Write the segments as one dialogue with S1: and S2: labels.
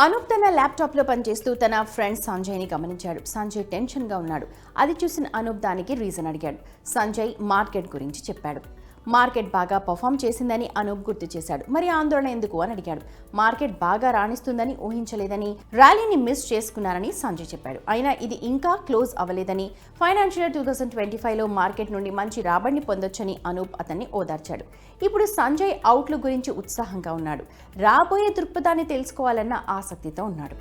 S1: అనూప్ తన ల్యాప్టాప్లో పనిచేస్తూ తన ఫ్రెండ్ సంజయ్ని గమనించాడు. సంజయ్ టెన్షన్గా ఉన్నాడు. అది చూసిన అనూప్ దానికి రీజన్ అడిగాడు. సంజయ్ మార్కెట్ గురించి చెప్పాడు. మార్కెట్ బాగా పర్ఫామ్ చేసిందని అనూప్ గుర్తు చేశాడు. మరి ఆందోళన ఎందుకు అని అడిగాడు. మార్కెట్ బాగా రాణిస్తుందని ఊహించలేదని, ర్యాలీని మిస్ చేసుకున్నారని సంజయ్ చెప్పాడు. అయినా ఇది ఇంకా క్లోజ్ అవ్వలేదని, ఫైనాన్షియల్ 2025లో మార్కెట్ నుండి మంచి రాబడిని పొందొచ్చని అనూప్ అతన్ని ఓదార్చాడు. ఇప్పుడు సంజయ్ అవుట్లుక్ గురించి ఉత్సాహంగా ఉన్నాడు. రాబోయే దృక్పథాన్ని తెలుసుకోవాలన్న ఆసక్తితో ఉన్నాడు.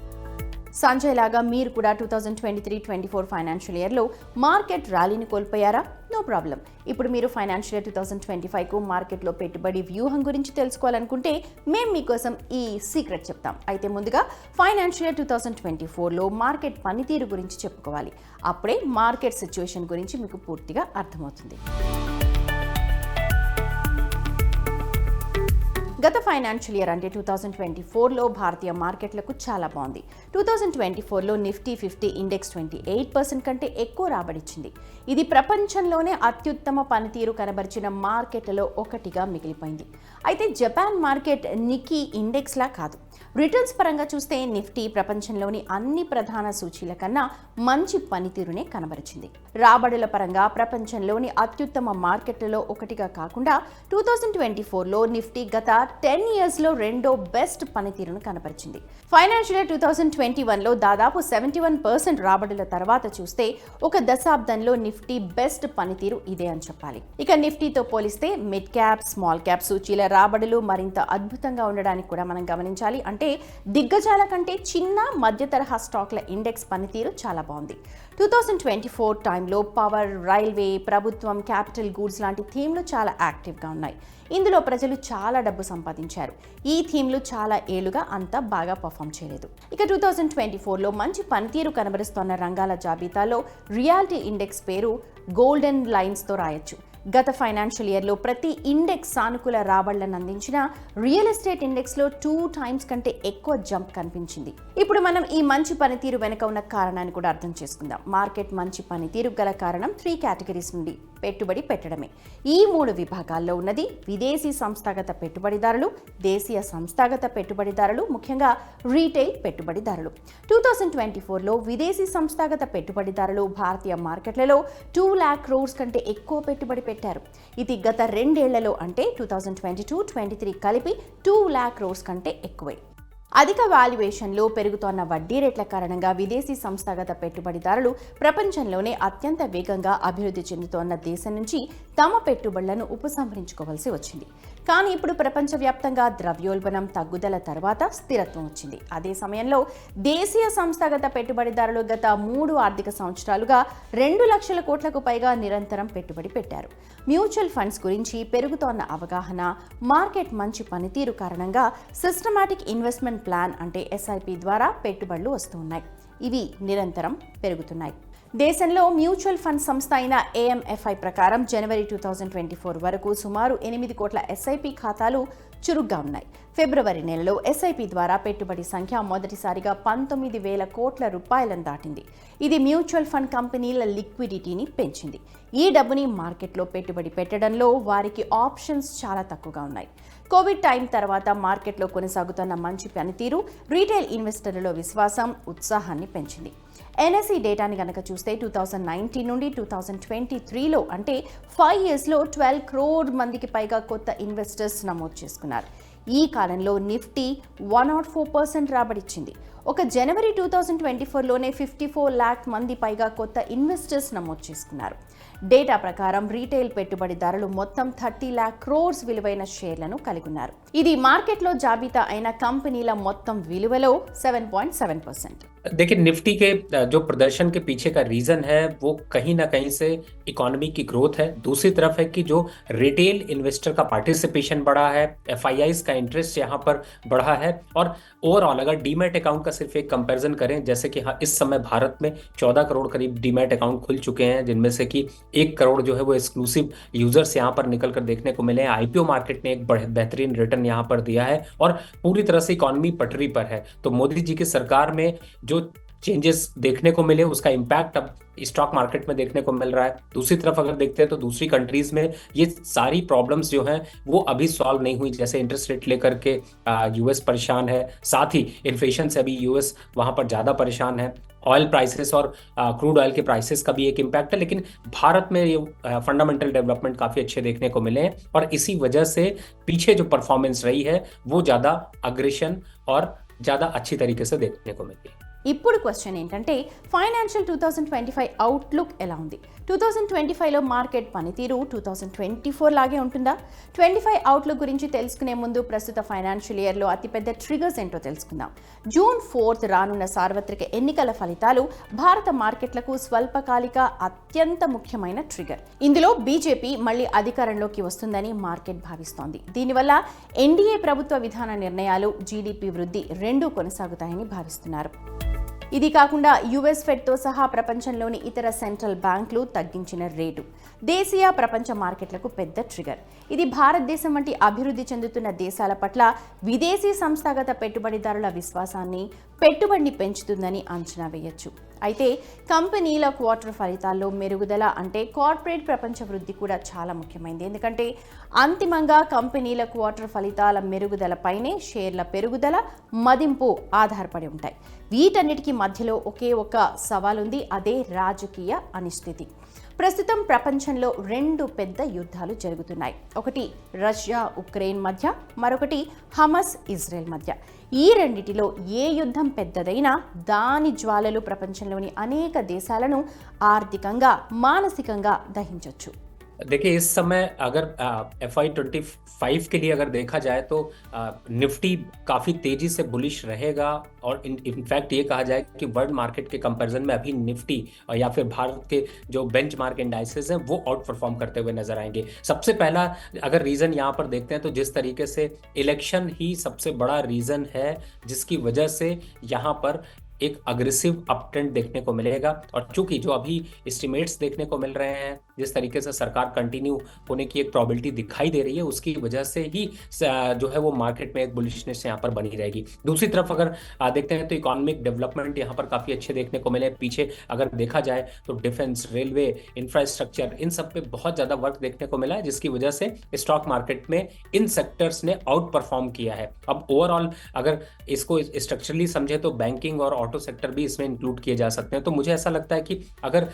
S1: సంజయ్ లాగా మీరు కూడా 2023-24 ఫైనాన్షియల్ ఇయర్లో మార్కెట్ ర్యాలీని కోల్పోయారా? No problem. ఇప్పుడు మీరు ఫైనాన్షియల్ ఇయర్ 2025కు మార్కెట్లో పెట్టుబడి వ్యూహం గురించి తెలుసుకోవాలనుకుంటే మేము మీకోసం ఈ సీక్రెట్ చెప్తాం. అయితే ముందుగా ఫైనాన్షియల్ ఇయర్ 2024లో మార్కెట్ పనితీరు గురించి చెప్పుకోవాలి. అప్పుడే మార్కెట్ సిచ్యువేషన్ గురించి మీకు పూర్తిగా అర్థమవుతుంది. గత ఫైనాన్షియల్ ఇయర్ అంటే 2024లో భారతీయ మార్కెట్లకు చాలా బాగుంది. 2024లో నిఫ్టీ 50 ఇండెక్స్ 28% కంటే ఎక్కువ రాబడిచ్చింది. ఇది ప్రపంచంలోనే అత్యుత్తమ పనితీరు కనబరిచిన మార్కెట్లలో ఒకటిగా మిగిలిపోయింది. అయితే జపాన్ మార్కెట్ నిక్కీ ఇండెక్స్లా కాదు. రిటర్న్స్ పరంగా చూస్తే నిఫ్టీ ప్రపంచంలోని అన్ని ప్రధాన సూచీల కన్నా మంచి పనితీరునే కనబరిచింది. రాబడుల పరంగా ప్రపంచంలోని అత్యుత్తమ మార్కెట్లలో ఒకటిగా కాకుండా 2024లో నిఫ్టీ గత 10 ఇయర్స్లో రెండో బెస్ట్ పనితీరును కనబరిచింది. ఫైనాన్షియల్ ఇయర్ 2021లో దాదాపు 71% రాబడుల తర్వాత చూస్తే ఒక దశాబ్దంలో నిఫ్టీ బెస్ట్ పనితీరు ఇదే అని చెప్పాలి. ఇక నిఫ్టీతో పోలిస్తే మిడ్ క్యాప్, స్మాల్ క్యాప్ సూచీల రాబడులు మరింత అద్భుతంగా ఉండడానికి కూడా మనం గమనించాలి. అంటే దిగ్గజాల కంటే చిన్న మధ్య తరహా స్టాక్ల ఇండెక్స్ పనితీరు చాలా బాగుంది. 2024 టైంలో పవర్, రైల్వే, ప్రభుత్వం, క్యాపిటల్ గూడ్స్ లాంటి థీమ్లు చాలా యాక్టివ్గా ఉన్నాయి. ఇందులో ప్రజలు చాలా డబ్బు సంపాదించారు. ఈ థీమ్లు చాలా ఏళ్లుగా అంత బాగా పర్ఫామ్ చేయలేదు. ఇక 2024లో మంచి పనితీరు కనబరుస్తున్న రంగాల జాబితాలో రియాలిటీ ఇండెక్స్ పేరు గోల్డెన్ లైన్స్తో రాయొచ్చు. గత ఫైనాన్షియల్ ఇయర్లో ప్రతి ఇండెక్స్ సానుకూల రాబడులను అందించిన రియల్ ఎస్టేట్ ఇండెక్స్లో 2 టైమ్స్ కంటే ఎక్కువ జంప్ కనిపించింది. ఇప్పుడు మనం ఈ మంచి పనితీరు వెనుక ఉన్న కారణాన్ని కూడా అర్థం చేసుకుందాం. మార్కెట్ మంచి పనితీరు గల కారణం 3 కేటగిరీస్ నుండి పెట్టుబడి పెట్టడమే. ఈ 3 విభాగాల్లో ఉన్నది విదేశీ సంస్థాగత పెట్టుబడిదారులు, దేశీయ సంస్థాగత పెట్టుబడిదారులు, ముఖ్యంగా రీటైల్ పెట్టుబడిదారులు. 2024లో విదేశీ సంస్థాగత పెట్టుబడిదారులు భారతీయ మార్కెట్లలో 2 lakh crores కంటే ఎక్కువ పెట్టుబడి పెట్టారు. ఇది గత 2 ఏళ్లలో అంటే 2022-23 కలిపి 2 lakh crores కంటే ఎక్కువే. అధిక వాల్యుయేషన్లో పెరుగుతోన్న వడ్డీ రేట్ల కారణంగా విదేశీ సంస్థాగత పెట్టుబడిదారులు ప్రపంచంలోనే అత్యంత వేగంగా అభివృద్ధి చెందుతోన్న దేశం నుంచి తమ పెట్టుబడులను ఉపసంహరించుకోవాల్సి వచ్చింది. కానీ ఇప్పుడు ప్రపంచవ్యాప్తంగా ద్రవ్యోల్బణం తగ్గుదల తర్వాత స్థిరత్వం వచ్చింది. అదే సమయంలో దేశీయ సంస్థాగత పెట్టుబడిదారులు గత 3 ఆర్థిక సంవత్సరాలుగా 2 లక్షల కోట్లకు పైగా నిరంతరం పెట్టుబడి పెట్టారు. మ్యూచువల్ ఫండ్స్ గురించి పెరుగుతోన్న అవగాహన, మార్కెట్ మంచి పనితీరు కారణంగా సిస్టమాటిక్ ఇన్వెస్ట్మెంట్ ప్లాన్ అంటే SIP ద్వారా పెట్టుబడులు వస్తున్నాయి. ఇవి నిరంతరం పెరుగుతున్నాయి. దేశంలో మ్యూచువల్ ఫండ్ సంస్థ అయిన AMFI ప్రకారం జనవరి 2024 వరకు సుమారు 8 కోట్ల SIP ఖాతాలు చురుగ్గా ఉన్నాయి. ఫిబ్రవరి నెలలో SIP ద్వారా పెట్టుబడి సంఖ్య మొదటిసారిగా 19,000 కోట్ల రూపాయలను దాటింది. ఇది మ్యూచువల్ ఫండ్ కంపెనీల లిక్విడిటీని పెంచింది. ఈ డబ్బుని మార్కెట్లో పెట్టుబడి పెట్టడంలో వారికి ఆప్షన్స్ చాలా తక్కువగా ఉన్నాయి. కోవిడ్ టైం తర్వాత మార్కెట్లో కొనసాగుతున్న మంచి పనితీరు రీటైల్ ఇన్వెస్టర్లలో విశ్వాసం, ఉత్సాహాన్ని పెంచింది. NSE డేటాని కనుక చూస్తే 2019 నుండి 2023లో అంటే 5 ఇయర్స్లో 12 crore మందికి పైగా కొత్త ఇన్వెస్టర్స్ నమోదు చేసుకున్నారు. ఈ కాలంలో నిఫ్టీ 104% రాబడిచ్చింది. ఒక జనవరి 2024లోనే 54 lakh మంది పైగా కొత్త ఇన్వెస్టర్స్ నమోదు చేసుకున్నారు. డేటా ప్రకారం రీటైల్ పెట్టుబడిదారులు మొత్తం 30 lakh crores విలువైన షేర్లను కలిగి ఉన్నారు. ఇది మార్కెట్లో జాబితా అయిన కంపెనీల మొత్తం విలువలో 7.7%.
S2: देखिए निफ्टी के जो प्रदर्शन के पीछे का रीजन है वो कहीं ना कहीं से इकोनॉमी की ग्रोथ है। दूसरी तरफ है कि जो रिटेल इन्वेस्टर का पार्टिसिपेशन बढ़ा है, FIIs का इंटरेस्ट यहाँ पर बढ़ा है। और ओवरऑल अगर डीमैट अकाउंट का सिर्फ एक कंपैरिजन करें, जैसे कि हाँ इस समय भारत में 14 करोड़ करीब डीमैट अकाउंट खुल चुके हैं, जिनमें से कि 1 करोड़ जो है वो एक्सक्लूसिव यूजर्स यहाँ पर निकल कर देखने को मिले हैं। IPO मार्केट ने एक बेहतरीन रिटर्न यहाँ पर दिया है और पूरी तरह से इकोनॉमी पटरी पर है। तो मोदी जी की सरकार में जो चेंजेस देखने को मिले, उसका इम्पैक्ट अब स्टॉक मार्केट में देखने को मिल रहा है। दूसरी तरफ अगर देखते हैं तो दूसरी कंट्रीज में ये सारी प्रॉब्लम्स जो हैं वो अभी सॉल्व नहीं हुई। जैसे इंटरेस्ट रेट लेकर के यूएस परेशान है, साथ ही इन्फ्लेशन से अभी यूएस वहां पर ज्यादा परेशान है। ऑयल प्राइसेस और क्रूड ऑयल के प्राइसेस का भी एक इम्पैक्ट है, लेकिन भारत में ये फंडामेंटल डेवलपमेंट काफी अच्छे देखने को मिले हैं और इसी वजह से पीछे जो परफॉर्मेंस रही है वो ज्यादा अग्रेशन और ज्यादा अच्छी तरीके से देखने को मिली है।
S1: ఇప్పుడు క్వశ్చన్ ఏంటంటే ఫైనాన్షియల్ 2025 అవుట్లుక్ ఎలా ఉంది? 2025లో మార్కెట్ పనితీరు 2024 లాగే ఉంటుందా? 25 అవుట్లుక్ గురించి తెలుసుకునే ముందు ప్రస్తుత ఫైనాన్షియల్ ఇయర్లో అతిపెద్ద ట్రిగర్స్ ఏంటో తెలుసుకుందాం. జూన్ 4 రానున్న సార్వత్రిక ఎన్నికల ఫలితాలు భారత మార్కెట్లకు స్వల్పకాలిక అత్యంత ముఖ్యమైన ట్రిగర్. ఇందులో బీజేపీ మళ్ళీ అధికారంలోకి వస్తుందని మార్కెట్ భావిస్తోంది. దీనివల్ల ఎన్డీఏ ప్రభుత్వ విధాన నిర్ణయాలు, జీడీపీ వృద్ధి రెండూ కొనసాగుతాయని భావిస్తున్నారు. ఇది కాకుండా యుఎస్ ఫెడ్తో సహా ప్రపంచంలోని ఇతర సెంట్రల్ బ్యాంకులు తగ్గించిన రేటు దేశీయ ప్రపంచ మార్కెట్లకు పెద్ద ట్రిగర్. ఇది భారతదేశం వంటి అభివృద్ధి చెందుతున్న దేశాల పట్ల విదేశీ సంస్థాగత పెట్టుబడిదారుల విశ్వాసాన్ని, పెట్టుబడిని పెంచుతుందని అంచనా వేయొచ్చు. అయితే కంపెనీల క్వార్టర్ ఫలితాల్లో మెరుగుదల అంటే కార్పొరేట్ ప్రపంచ వృద్ధి కూడా చాలా ముఖ్యమైనది. ఎందుకంటే అంతిమంగా కంపెనీల క్వార్టర్ ఫలితాల మెరుగుదలపైనే షేర్ల పెరుగుదల, మదింపు ఆధారపడి ఉంటాయి. వీటన్నిటికీ మధ్యలో ఒకే ఒక సవాల్ ఉంది, అదే రాజకీయ అనిశ్చితి. ప్రస్తుతం ప్రపంచంలో రెండు పెద్ద యుద్ధాలు జరుగుతున్నాయి. ఒకటి రష్యా ఉక్రెయిన్ మధ్య, మరొకటి హమస్ ఇజ్రాయెల్ మధ్య. ఈ రెండిటిలో ఏ యుద్ధం పెద్దదైనా దాని జ్వాలలు ప్రపంచంలోని అనేక దేశాలను ఆర్థికంగా, మానసికంగా దహించవచ్చు.
S2: देखिए, इस समय अगर FY25 के लिए अगर देखा जाए तो निफ्टी काफी तेजी से बुलिश रहेगा और इनफैक्ट ये कहा जाए कि वर्ल्ड मार्केट के कंपैरिजन में अभी निफ्टी या फिर भारत के जो बेंचमार्क इंडाइसेस हैं वो आउट परफॉर्म करते हुए नजर आएंगे। सबसे पहला अगर रीजन यहाँ पर देखते हैं तो जिस तरीके से इलेक्शन ही सबसे बड़ा रीजन है जिसकी वजह से यहाँ पर एक अग्रेसिव अपट्रेंड देखने को मिलेगा। और चूंकि जो अभी एस्टिमेट्स देखने को मिल रहे हैं, जिस तरीके से सरकार कंटिन्यू होने की एक प्रोबेबिलिटी दिखाई दे रही है, उसकी वजह से ही जो है वो मार्केट में एक बुलिशनेस यहाँ पर बनी रहेगी। दूसरी तरफ अगर देखते हैं तो इकोनॉमिक डेवलपमेंट यहाँ पर काफी अच्छे देखने को मिले। पीछे अगर देखा जाए तो डिफेंस, रेलवे, इंफ्रास्ट्रक्चर, इन सब पे बहुत ज्यादा वर्क देखने को मिला है, जिसकी वजह से स्टॉक मार्केट में इन सेक्टर्स ने आउट परफॉर्म किया है। अब ओवरऑल अगर इसको स्ट्रक्चरली समझे तो बैंकिंग और ऑटो सेक्टर भी इसमें इंक्लूड किए जा सकते हैं। तो मुझे ऐसा लगता है कि अगर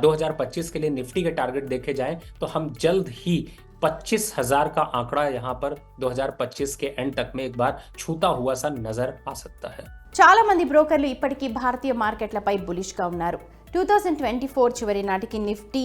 S2: 2025 के लिए निफ्टी के टारगेट देखे जाएं तो हम जल्द ही 25,000 का आंकड़ा यहाँ पर 2025 के एंड तक में एक बार छूता हुआ सा नजर आ सकता है।
S1: చాలా మంది బ్రోకర్లు ఇప్పటికీ భారతీయ మార్కెట్లపై బులిష్గా ఉన్నారు. 2024 చివరి నాటికి నిఫ్టీ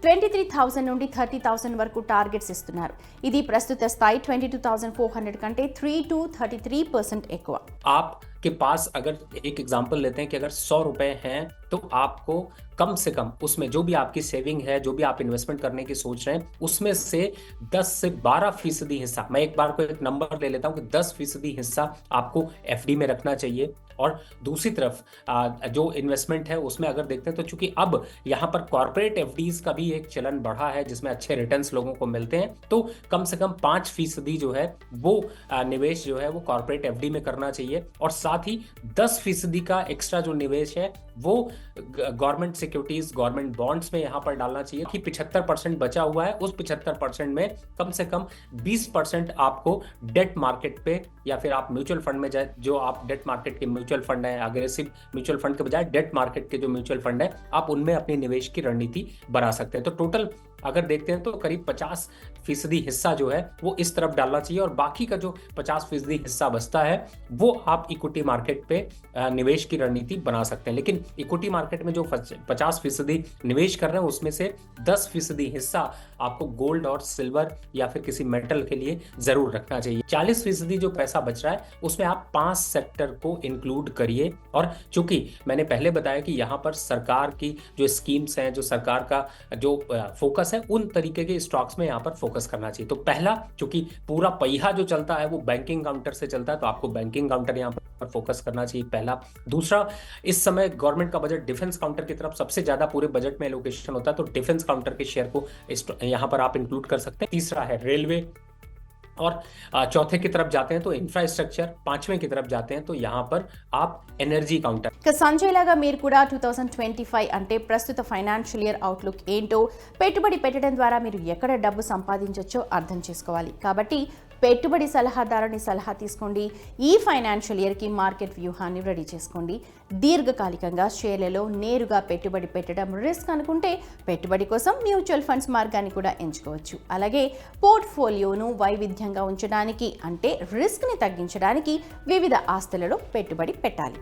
S1: 23,000 నుండి 30,000 వరకు టార్గెట్స్ ఇస్తున్నారు. ఇది ప్రస్తుత స్థాయి 22,400 కంటే 3 to 33% ఎక్కువ.
S2: आपके पास अगर एक एग्जांपल लेते हैं कि अगर 100 रुपए हैं तो आपको कम से कम उसमें जो भी आपकी सेविंग है, जो भी आप इन्वेस्टमेंट करने की सोच रहे हैं, उसमें से 10 से 12% हिस्सा, मैं एक बार को एक नंबर ले लेता हूं कि 10% हिस्सा आपको एफडी में रखना चाहिए। और दूसरी तरफ जो इन्वेस्टमेंट है उसमें अगर देखते हैं तो चूंकि अब यहाँ पर कॉर्पोरेट एफडीज का भी एक चलन बढ़ा है जिसमें अच्छे रिटर्न्स लोगों को मिलते हैं, तो कम से कम 5% जो है वो निवेश जो है वो कॉर्पोरेट एफडी में करना चाहिए। और साथ ही 10% का एक्स्ट्रा जो निवेश है वो गवर्नमेंट सिक्योरिटीज, गवर्नमेंट बॉन्ड्स में यहाँ पर डालना चाहिए कि 75% बचा हुआ है, उस 75% में कम से कम 20% आपको डेट मार्केट पे या फिर आप म्यूचुअल फंड में जाए, जो आप डेट मार्केट के म्यूचुअल फंड है, अग्रेसिव म्यूचुअल फंड के बजाय डेट मार्केट के जो म्यूचुअल फंड है, आप उनमें अपनी निवेश की रणनीति बना सकते हैं। तो टोटल अगर देखते हैं तो करीब 50% हिस्सा जो है वो इस तरफ डालना चाहिए और बाकी का जो 50% हिस्सा बचता है वो आप इक्विटी मार्केट पे निवेश की रणनीति बना सकते हैं। लेकिन इक्विटी मार्केट में जो 50% निवेश कर रहे हैं उसमें से 10% हिस्सा आपको गोल्ड और सिल्वर या फिर किसी मेटल के लिए जरूर रखना चाहिए। 40% जो पैसा बच रहा है उसमें आप 5 सेक्टर को इंक्लूड करिए। और चूंकि मैंने पहले बताया कि यहाँ पर सरकार की जो स्कीम्स हैं, जो सरकार का जो फोकस है, उन तरीके के स्टॉक्स में यहाँ पर फोकस करना चाहिए। तो पहला, चूंकि पूरा पहिया जो चलता है वो बैंकिंग काउंटर से चलता है, तो आपको बैंकिंग काउंटर यहाँ पर फोकस करना चाहिए, पहला। दूसरा, इस समय गवर्नमेंट का बजट डिफेंस काउंटर की तरफ सबसे ज्यादा पूरे बजट में एलोकेशन होता है, तो डिफेंस काउंटर के शेयर को यहाँ पर आप इंक्लूड कर सकते हैं। तीसरा है रेलवे, और चौथे की तरफ जाते हैं तो इंफ्रास्ट्रक्चर, पांचवें की तरफ जाते हैं तो यहाँ पर आप एनर्जी काउंटर।
S1: ఇక సంజయ్ లాగా మీరు కూడా 2025 అంటే ప్రస్తుత ఫైనాన్షియల్ ఇయర్ అవుట్లుక్ ఏంటో, పెట్టుబడి పెట్టడం ద్వారా మీరు ఎక్కడ డబ్బు సంపాదించవచ్చో అర్థం చేసుకోవాలి. కాబట్టి పెట్టుబడి సలహాదారుని సలహా తీసుకోండి. ఈ ఫైనాన్షియల్ ఇయర్కి మార్కెట్ వ్యూహాన్ని రెడీ చేసుకోండి. దీర్ఘకాలికంగా షేర్లలో నేరుగా పెట్టుబడి పెట్టడం రిస్క్ అనుకుంటే పెట్టుబడి కోసం మ్యూచువల్ ఫండ్స్ మార్గాన్ని కూడా ఎంచుకోవచ్చు. అలాగే పోర్ట్ఫోలియోను వైవిధ్యంగా ఉంచడానికి అంటే రిస్క్ని తగ్గించడానికి వివిధ ఆస్తులలో పెట్టుబడి పెట్టాలి.